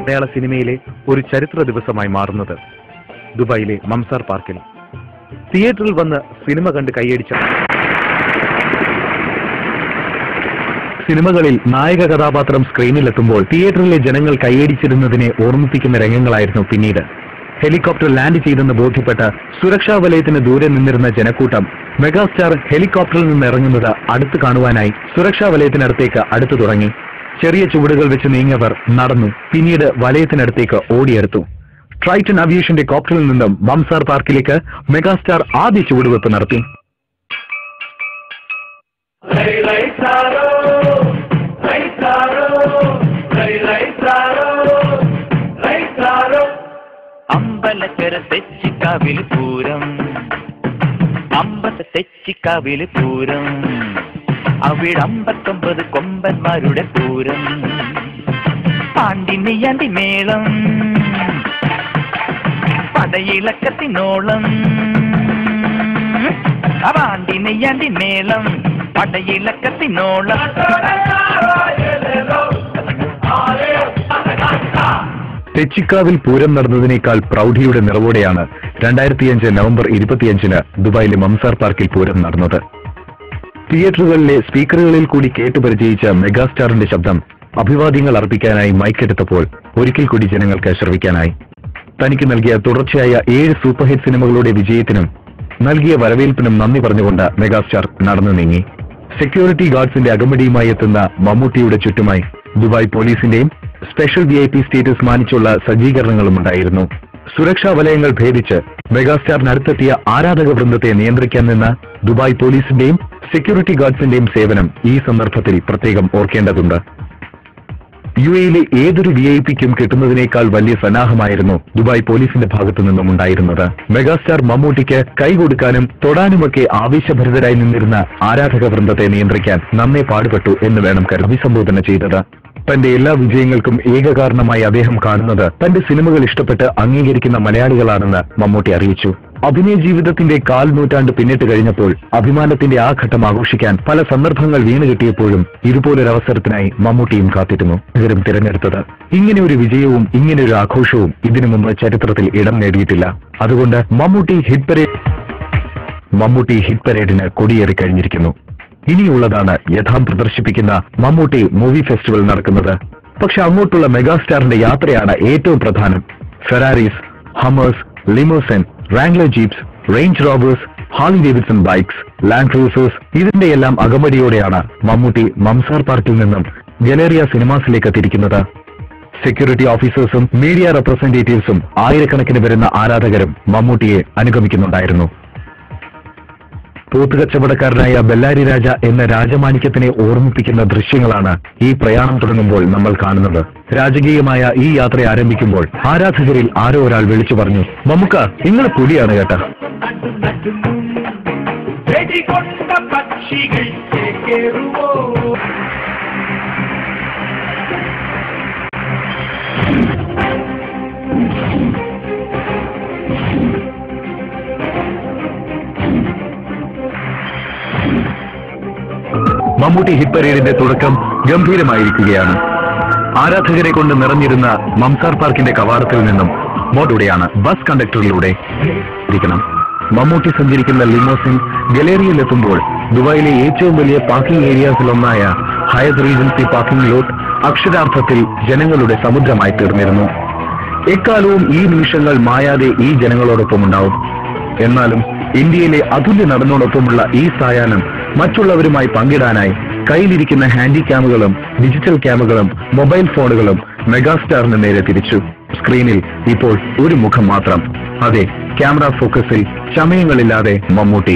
മലയാള സിനിമയിലെ ഒരു ചരിത്ര ദിവസമായി മാറുന്നത് ദുബായിലെ മംസാർ പാർക്കിൽ തിയേറ്ററിൽ വന്ന് സിനിമ കണ്ട് കൈയടിച്ച സിനിമകളിൽ നായക കഥാപാത്രം സ്ക്രീനിലെത്തുമ്പോൾ തിയേറ്ററിലെ ജനങ്ങൾ കൈയടിച്ചിരുന്നതിനെ ഓർമ്മിപ്പിക്കുന്ന രംഗങ്ങളായിരുന്നു പിന്നീട്. ഹെലികോപ്റ്റർ ലാൻഡ് ചെയ്തെന്ന് ബോധ്യപ്പെട്ട സുരക്ഷാ വലയത്തിന് ദൂരെ നിന്നിരുന്ന ജനക്കൂട്ടം മെഗാസ്റ്റാർ ഹെലികോപ്റ്ററിൽ നിന്ന് ഇറങ്ങുന്നത് അടുത്ത് കാണുവാനായി സുരക്ഷാ വലയത്തിനടുത്തേക്ക് അടുത്തു തുടങ്ങി. ചെറിയ ചുവടുകൾ വെച്ച് നീങ്ങിയവർ നടന്നു, പിന്നീട് വലയത്തിനടുത്തേക്ക് ഓടിയെടുത്തു. ട്രൈറ്റൺ അവിയേഷന്റെ കോപ്റ്ററിൽ നിന്നും മംസാർ പാർക്കിലേക്ക് മെഗാസ്റ്റാർ ആദ്യ ചുവടുവെപ്പ് നടത്തി. അമ്പലക്കര തെച്ചിക്കാവിൽ പൂരം, തെച്ചിക്കാവിൽ പൂരം, അവിടെ 59 കൊമ്പന്മാരുടെ പൂരം, പാണ്ടിനിയാണ്ടി മേളം, പടയിളക്കത്തിനോളം, പാണ്ടിനിയാണ്ടി മേളം, പടയിളക്കത്തിനോളം. തെച്ചിക്കാവിൽ പൂരം നടന്നതിനേക്കാൾ പ്രൗഢിയുടെ നിറവോടെയാണ് 2005 നവംബർ 25 ദുബായിലെ മംസാർ പാർക്കിൽ പൂരം നടന്നത്. തിയേറ്ററുകളിലെ സ്പീക്കറുകളിൽ കൂടി കേട്ടുപരിചയിച്ച മെഗാസ്റ്റാറിന്റെ ശബ്ദം അഭിവാദ്യങ്ങൾ അർപ്പിക്കാനായി മൈക്കെടുത്തപ്പോൾ ഒരിക്കൽ കൂടി ജനങ്ങൾക്ക് ശ്രവിക്കാനായി. തനിക്ക് നൽകിയ തുടർച്ചയായ 7 സൂപ്പർ ഹിറ്റ് സിനിമകളുടെ വിജയത്തിനും നൽകിയ വരവേൽപ്പിനും നന്ദി പറഞ്ഞുകൊണ്ട് മെഗാസ്റ്റാർ നടന്നു നീങ്ങി. സെക്യൂരിറ്റി ഗാർഡ്സിന്റെ അകമ്പടിയുമായി എത്തുന്ന മമ്മൂട്ടിയുടെ ചുറ്റുമായി ദുബായ് പോലീസിന്റെയും സ്പെഷ്യൽ VIP സ്റ്റേറ്റസ് മാനിച്ചുള്ള സജ്ജീകരണങ്ങളും ഉണ്ടായിരുന്നു. സുരക്ഷാ വലയങ്ങൾ ഭേദിച്ച് മെഗാസ്റ്റാറിനടുത്തെത്തിയ ആരാധക വൃന്ദത്തെ നിയന്ത്രിക്കാൻ നിന്ന ദുബായ് പോലീസിന്റെയും സെക്യൂരിറ്റി ഗാർഡ്സിന്റെയും സേവനം ഈ സന്ദർഭത്തിൽ പ്രത്യേകം ഓർക്കേണ്ടതുണ്ട്. UAE-യിലെ ഏതൊരു VIP-ക്കും കിട്ടുന്നതിനേക്കാൾ വലിയ സന്നാഹമായിരുന്നു ദുബായ് പോലീസിന്റെ ഭാഗത്തു നിന്നും ഉണ്ടായിരുന്നത്. മെഗാസ്റ്റാർ മമ്മൂട്ടിക്ക് കൈകൊടുക്കാനും തൊടാനുമൊക്കെ ആവേശഭരിതരായി നിന്നിരുന്ന ആരാധക വൃന്ദത്തെ നിയന്ത്രിക്കാൻ നന്നേ പാടുപെട്ടു എന്ന് വേണം അഭിസംബോധന ചെയ്തത്. തന്റെ എല്ലാ വിജയങ്ങൾക്കും ഏക കാരണമായി അദ്ദേഹം കാണുന്നത് തന്റെ സിനിമകൾ ഇഷ്ടപ്പെട്ട് അംഗീകരിക്കുന്ന മലയാളികളാണെന്ന് മമ്മൂട്ടി അറിയിച്ചു. അഭിനയ ജീവിതത്തിന്റെ 1/4 നൂറ്റാണ്ട് പിന്നിട്ട് കഴിഞ്ഞപ്പോൾ അഭിമാനത്തിന്റെ ആ ഘട്ടം ആഘോഷിക്കാൻ പല സന്ദർഭങ്ങൾ വീണ് കിട്ടിയപ്പോഴും ഇതുപോലൊരവസരത്തിനായി മമ്മൂട്ടിയും കാത്തിരുന്നു. ഇവരും തിരഞ്ഞെടുത്തത് ഇങ്ങനെ ഒരു വിജയവും ഇങ്ങനെ ഒരു ആഘോഷവും ഇതിനു മുമ്പ് ചരിത്രത്തിൽ ഇടം നേടിയിട്ടില്ല. അതുകൊണ്ട് മമ്മൂട്ടി ഹിറ്റ് പരേഡിന് കൊടിയേറി കഴിഞ്ഞിരിക്കുന്നു. ഇനിയുള്ളതാണ് യഥാം പ്രദർശിപ്പിക്കുന്ന മമ്മൂട്ടി മൂവി ഫെസ്റ്റിവൽ നടക്കുന്നത്. പക്ഷെ അങ്ങോട്ടുള്ള മെഗാസ്റ്റാറിന്റെ യാത്രയാണ് ഏറ്റവും പ്രധാനം. Ferraris, Hummers, limousine, Wrangler jeeps, Range Rovers, Harley Davidson bikes, Land Cruisers, ഇതിന്റെയെല്ലാം അകമ്പടിയോടെയാണ് മമ്മൂട്ടി മംസാർ പാർക്കിൽ നിന്നും ഗലേറിയ സിനിമാസിലേക്ക് തിരിക്കുന്നത്. സെക്യൂരിറ്റി ഓഫീസേഴ്സും മീഡിയ റെപ്രസെന്റേറ്റീവ്സും ആയിരക്കണക്കിന് വരുന്ന ആരാധകരും മമ്മൂട്ടിയെ അനുഗമിക്കുന്നുണ്ടായിരുന്നു. പോത്തുകച്ചവടക്കാരനായ ബെല്ലാരി രാജ എന്ന രാജമാണിക്യത്തിനെ ഓർമ്മിപ്പിക്കുന്ന ദൃശ്യങ്ങളാണ് ഈ പ്രയാണം തുടങ്ങുമ്പോൾ നമ്മൾ കാണുന്നത്. രാജകീയമായ ഈ യാത്ര ആരംഭിക്കുമ്പോൾ ആരാധകരിൽ ആരോ ഒരാൾ വിളിച്ചു പറഞ്ഞു, മമ്മുക്ക നിങ്ങൾ പുലിയാണ് കേട്ട. മമ്മൂട്ടി ഹിറ്റ് പരേഡിന്റെ തുടക്കം ഗംഭീരമായിരിക്കുകയാണ്. ആരാധകരെ കൊണ്ട് നിറഞ്ഞിരുന്ന മംസാർ പാർക്കിന്റെ കവാടത്തിൽ നിന്നും മോഡൂടെയാണ് ബസ് കണ്ടക്ടറിലൂടെ ഇരിക്കണം. മമ്മൂട്ടി സഞ്ചരിക്കുന്ന ലിമോസിൻ ഗലേറിയയിലെത്തുമ്പോൾ ദുബായിലെ ഏറ്റവും വലിയ പാർക്കിംഗ് ഏരിയാസിലൊന്നായ ഹയത്ത് റീജൻസി പാർക്കിംഗ് ലോട്ട് അക്ഷരാർത്ഥത്തിൽ ജനങ്ങളുടെ സമുദ്രമായി തീർന്നിരുന്നു. എക്കാലവും ഈ നിമിഷങ്ങൾ മായാതെ ഈ ജനങ്ങളോടൊപ്പം ഉണ്ടാവും. എന്നാലും ഇന്ത്യയിലെ അതുല്യ നടനോടൊപ്പമുള്ള ഈ സായാഹ്നം മറ്റുള്ളവരുമായി പങ്കിടാനായി കയ്യിലിരിക്കുന്ന ഹാൻഡി ക്യാമുകളും ഡിജിറ്റൽ ക്യാമുകളും മൊബൈൽ ഫോണുകളും മെഗാസ്റ്റാറിന് നേരെ തിരിച്ചു. സ്ക്രീനിൽ ഇപ്പോൾ ഒരു മുഖം മാത്രം. അതെ, ക്യാമറ ഫോക്കസിൽ ചമയങ്ങളില്ലാതെ മമ്മൂട്ടി.